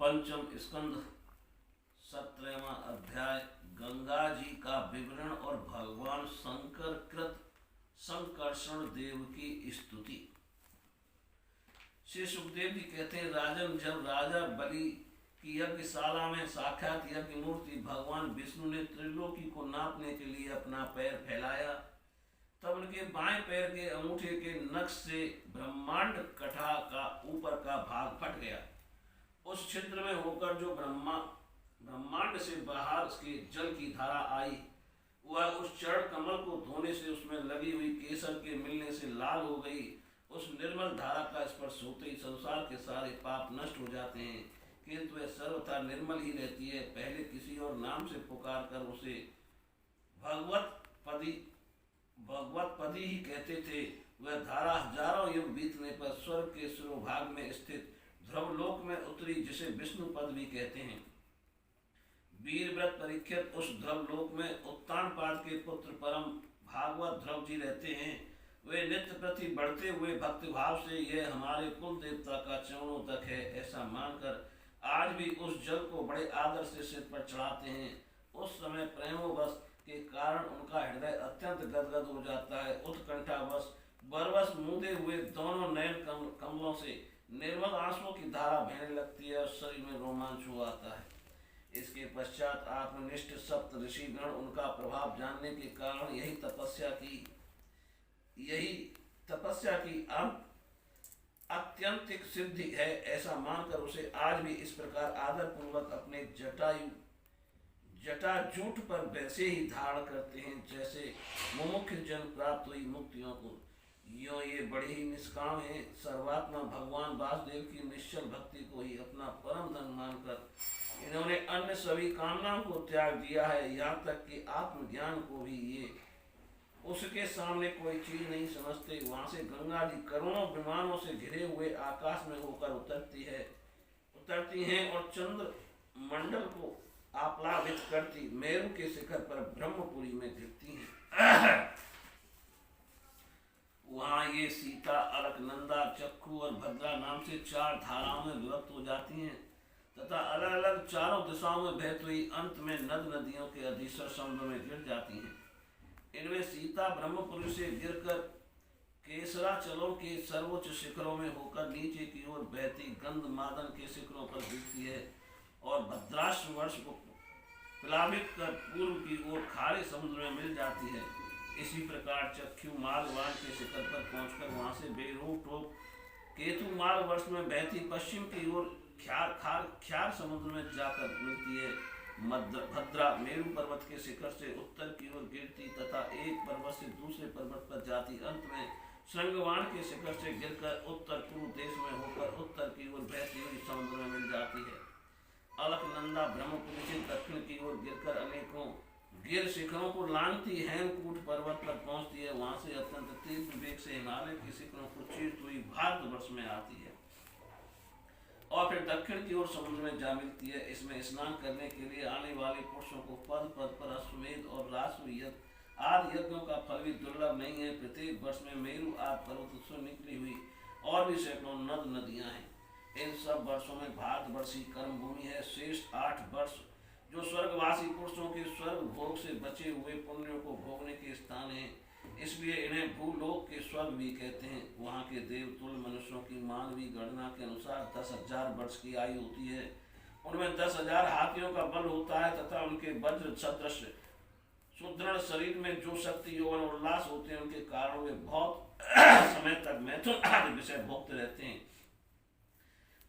पंचम स्कंध 17वां अध्याय गंगा जी का विवरण और भगवान शंकर कृत संकर्षण देव की स्तुति। श्री सुखदेव जी कहते हैं, राजन, जब राजा बलि की यज्ञशाला में साक्षात यज्ञ मूर्ति भगवान विष्णु ने त्रिलोकी को नापने के लिए अपना पैर फैलाया, तब उनके बाएं पैर के अंगूठे के नक्श से ब्रह्मांड कथा का ऊपर का भाग फट गया। उस छिद्र में होकर जो ब्रह्मांड से बाहर के जल की धारा आई, वह उस चरण कमल को धोने से उसमें लगी हुई केसर के मिलने से लाल हो गई। उस निर्मल धारा का स्पर्श होते ही संसार के सारे पाप नष्ट हो जाते हैं, किंतु वह सर्वथा निर्मल ही रहती है। पहले किसी और नाम से पुकार कर उसे भगवत पदी ही कहते थे। वह धारा हजारों युग बीतने पर स्वर्ग के शिरोभाग में स्थित ध्रुवलोक में उतरी, जिसे विष्णु पद भी कहते हैं। वीर व्रत परीक्षित उस ध्रुवलोक में उत्तानपाद के पुत्र परम भागवत ध्रुव जी रहते हैं। वे नित्य प्रति बढ़ते हुए भक्ति भाव से यह हमारे कुल देवता का चरणों तक है ऐसा मानकर आज भी उस जल को बड़े आदर से सिर पर चढ़ाते हैं। उस समय प्रेमोवश के कारण उनका हृदय अत्यंत गदगद हो जाता है। उत्कंठावश बरवश मूंदे हुए दोनों नयन कमलों से निर्मल आंसुओं की धारा बहने लगती है और शरीर में रोमांच हो आता है। इसके पश्चात आत्मनिष्ठ सप्त ऋषिगण उनका प्रभाव जानने के कारण यही तपस्या की अत्यंतिक सिद्धि है ऐसा मानकर उसे आज भी इस प्रकार आदर पूर्वक अपने जटाजूट पर वैसे ही धारण करते हैं जैसे मुमुक्ष जन प्राप्त हुई मुक्तियों को। यो ये बड़े ही निष्काम है। सर्वात्मा भगवान वासुदेव की निश्चल भक्ति को ही अपना परम धन मानकर इन्होंने अन्य सभी कामनाओं को त्याग दिया है। यहाँ तक कि आत्मज्ञान को भी ये उसके सामने कोई चीज नहीं समझते। वहां से गंगा जी करोड़ों विमानों से घिरे हुए आकाश में होकर उतरती हैं और चंद्र मंडल को आप्लावित करती मेरु के शिखर पर ब्रह्मपुरी में गिरती हैं। वहां ये सीता, अलकनंदा, चक्कू और भद्रा नाम से चार धाराओं में विभक्त हो जाती हैं तथा अलग अलग चारों दिशाओं में बहती हुई अंत में नदियों के अधीश्वर समुद्र में गिर जाती हैं। इनमें सीता ब्रह्मपुरी से गिरकर केसराचलों के सर्वोच्च शिखरों में होकर नीचे की ओर बहती गंधमादन के शिखरों पर गिरती है और भद्राश्व वर्ष को प्लावित कर पूर्व की ओर खारे समुद्र में मिल जाती है। इसी प्रकार चक्षु मालवान के शिखर पर पहुंचकर वहां से बेरूप केतु माल वर्ष में बहती पश्चिम की ओर ख्यार समुद्र में जाकर मिलती है। भद्रा मेरु पर्वत के शिखर से उत्तर की ओर गिरती तथा एक पर्वत से दूसरे पर्वत पर जाती अंत में श्रृंगवान के शिखर से गिरकर उत्तर पूर्व देश में होकर उत्तर की ओर बहती हुई समुद्र में मिल जाती है। अलकनंदा ब्रह्मपुरी से दक्षिण की ओर गिरकर अनेकों गिर शिखरों को लांघती हेमकूट पर्वत पर पहुंचती है। वहां से अत्यंत तीव्र वेग से हिमालय के शिखरों को चीरती हुई भारतवर्ष में आती है और फिर दक्षिण की ओर समुद्र में जा मिलती है। इसमें स्नान करने के लिए आने वाले पुरुषों को पद पद पर अश्वमेध और राष्ट्र आदि यज्ञों का फल भी दुर्लभ नहीं है। प्रत्येक वर्ष में मेरु आदि पर्वत से निकली हुई और भी सैकड़ों नदियां हैं। इन सब वर्षों में भारतवर्ष ही कर्म भूमि है। शेष 8 वर्ष जो स्वर्गवासी पुरुषों के स्वर्ग भोग से बचे हुए पुण्यों को भोगने के स्थान है, इसलिए इन्हें भूलोक के स्वर्ग भी कहते हैं। वहाँ के देवतुल्य मनुष्यों की मानवीय गणना के अनुसार 10,000 वर्ष की आयु होती है। उनमें 10,000 हाथियों का बल होता है तथा उनके वज्र सदृश सुदृढ़ शरीर में जो शक्ति यौवन और उल्लास होते हैं, उनके कारण वे बहुत समय तक मैथुन आदि विषय भोगते रहते हैं।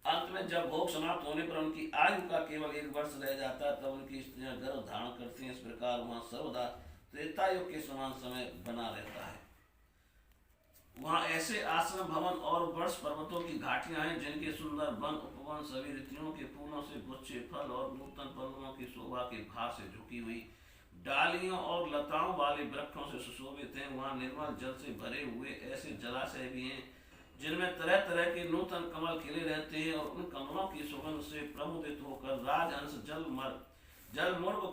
अंत में जब भोग समाप्त होने पर उनकी आयु का केवल 1 वर्ष रह जाता है, तब उनकी स्त्रियां गर्भ धारण करती हैं। इस प्रकार वहाँ सर्वदा त्रेता युग के समान समय बना रहता है। वहाँ ऐसे आश्रम भवन और वर्ष पर्वतों की घाटियां हैं जिनके सुंदर वन उपवन सभी ऋतुओं के फूलों से गुच्छे फल और नूतन पल्लवों की शोभा के भार से झुकी हुई डालियों और लताओं वाले वृक्षों से सुशोभित हैं। वहाँ निर्मल जल से भरे हुए ऐसे जलाशय भी हैं जिनमें तरह तरह के नूतन कमल खिले रहते हैं और उन कमलों की सुगंध से प्रमुदित होकर राजहंस, जलमुर्ग,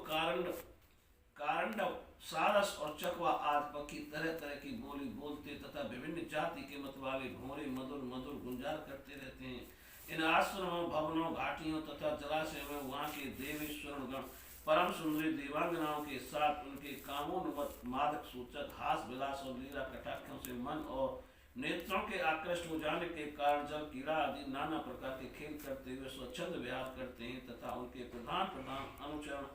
कारंडव, सारस और चकवा आदि पक्षी तरह तरह की बोली बोलते तथा विभिन्न जाति के मत वाले घोड़े मधुर मधुर गुंजार करते रहते हैं। इन आश्रमों, भवनों, घाटियों तथा जलाशय में वहाँ के देवेश्वर गण परम सुंदरी देवांगनाओं के साथ उनके कामोन्मत्त मादक सूचक हास विलास और लीला कटाक्षों से मन और नेत्रों के आकृष्ट हो जाने के कारण जल क्रीड़ा आदि नाना प्रकार के खेल करते हुए स्वच्छंद विहार करते हैं तथा उनके प्रधान प्रधान अनुचरण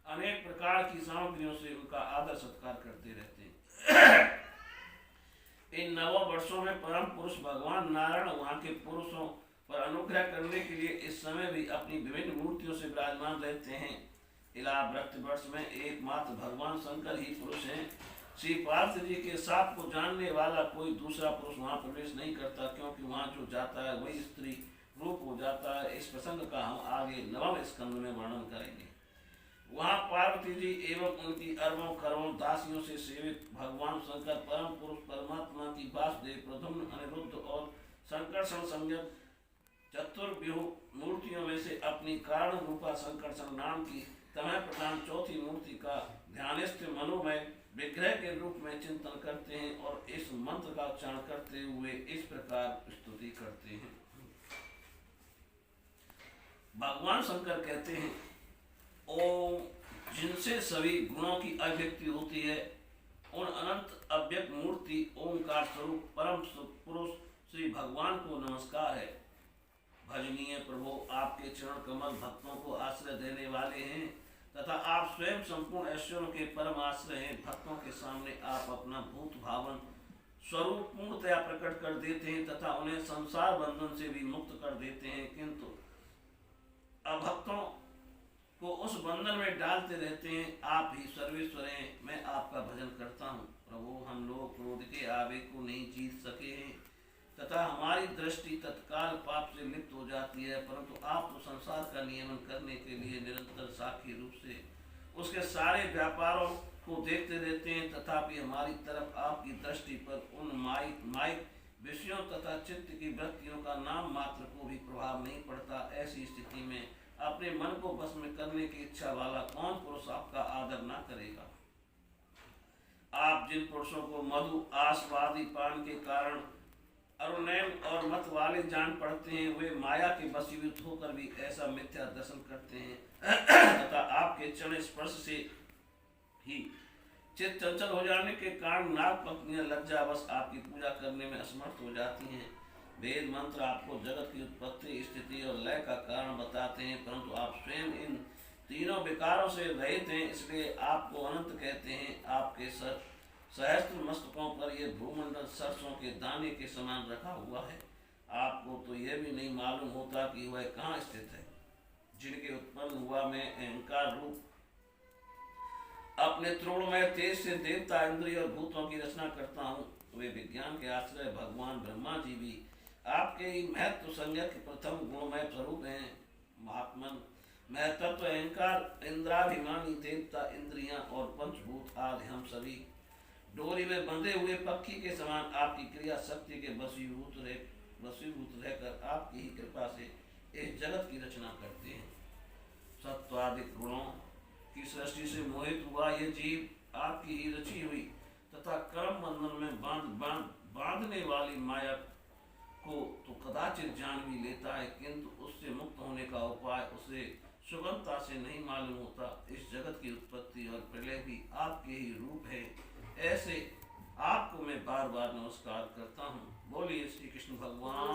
अनेक प्रकार की सामग्रियों से उनका आदर सत्कार करते रहते हैं। इन 9 वर्षों में परम पुरुष भगवान नारायण वहाँ के पुरुषों पर अनुग्रह करने के लिए इस समय भी अपनी विभिन्न मूर्तियों से विराजमान रहते हैं। इलाव्रत वर्ष में एकमात्र भगवान शंकर ही पुरुष हैं। श्री पार्थ जी के साप को जानने वाला कोई दूसरा पुरुष वहाँ प्रवेश नहीं करता, क्योंकि वहाँ जो जाता है वही स्त्री रूप हो जाता है। इस प्रसंग का हम आगे 9वें स्कंद में वर्णन करेंगे। वहाँ पार्वती जी एवं उनकी अरबों करोड़ों दासियों से सेवित भगवान शंकर परम पुरुष परमात्मा की वासुदेव, प्रद्युम्न, अनिरुद्ध और संकर्षण संज्ञक चतुर्व्यूह मूर्तियों में से अपनी कारण रूपा संकर्षण नाम की तमह प्रधान चौथी मूर्ति का ध्यानस्थ मनोमय विग्रह के रूप में चिंतन करते हैं और इस मंत्र का उच्चारण करते हुए इस प्रकार स्तुति करते हैं। भगवान शंकर कहते हैं, ओम, जिनसे सभी गुणों की अभिव्यक्ति होती है, उन अनंत अव्यक्त मूर्ति ओंकार स्वरूप परम पुरुष श्री भगवान को नमस्कार है। भजनीय प्रभु, आपके चरण कमल भक्तों को आश्रय देने वाले हैं तथा आप स्वयं संपूर्ण ऐश्वर्यों के परम आश्रय हैं। भक्तों के सामने आप अपना भूत भावन स्वरूप पूर्णतया प्रकट कर देते हैं तथा उन्हें संसार बंधन से भी मुक्त कर देते हैं, किंतु अभक्तों को उस बंधन में डालते रहते हैं। आप ही सर्वेश्वर हैं, मैं आपका भजन करता हूँ। प्रभु, हम लोग क्रोध के आवेग को नहीं जीत सके हैं तथा हमारी दृष्टि तत्काल पाप से लिप्त हो जाती है, परंतु आप तो संसार का नियमन करने के लिए निरंतर साक्षी रूप से उसके सारे व्यापारों को देखते रहते हैं, तथापि हमारी तरफ आपकी दृष्टि पर उन माइक विषयों तथा चित्त की वृत्तियों का नाम मात्र को भी प्रभाव नहीं पड़ता। ऐसी स्थिति में अपने मन को बस में करने की इच्छा वाला कौन पुरुष आपका आदर न करेगा। आप जिन पुरुषों को मधु आस्वादी पान के कारण अरुणैन और मत वाले जान पड़ते हैं, वे माया के वशीभूत होकर भी ऐसा मिथ्या दर्शन करते हैं तथा आपके चरण स्पर्श से ही चित्त चंचल हो जाने के कारण नाग पत्नियां लज्जावश आपकी पूजा करने में असमर्थ हो जाती हैं। वेद मंत्र आपको जगत की उत्पत्ति, स्थिति और लय का कारण बताते हैं, परंतु आप स्वयं इन तीनों विकारों से रहित हैं, इसलिए आपको अनंत कहते हैं। आपके सहस्त्र मस्तकों पर यह भूमंडल सरसों के दाने के समान रखा हुआ है। आपको तो यह भी नहीं मालूम होता कि वह कहाँ स्थित है। जिनके उत्पन्न हुआ मैं अहंकार रूप अपने त्रिगुणमय तेज से देवता, इंद्रिय और भूतों की रचना करता हूँ। वे विज्ञान के आश्रय भगवान ब्रह्मा जी भी आपके ही महत्व संज्ञक प्रथम गुणमय स्वरूप हैं। महात्मन, महतत्व, अहंकार, इंद्राभिमानी देवता, इंद्रियां और पंचभूत आदि हम सभी डोरी में बंधे हुए पक्षी के समान आपकी क्रिया शक्ति के वशीभूत रहकर आपकी ही कृपा से इस जगत की रचना करते हैं। सत्वादिक गुणों की सृष्टि से मोहित हुआ यह जीव आपकी ही रची हुई तथा कर्म बंधन में बांधने वाली माया को तो कदाचित जान भी लेता है, किंतु उससे मुक्त होने का उपाय उसे सुगमता से नहीं मालूम होता। इस जगत की उत्पत्ति और प्रलय भी आपके ही रूप है। ऐसे आपको मैं बार बार नमस्कार करता हूँ। बोलिए श्री कृष्ण भगवान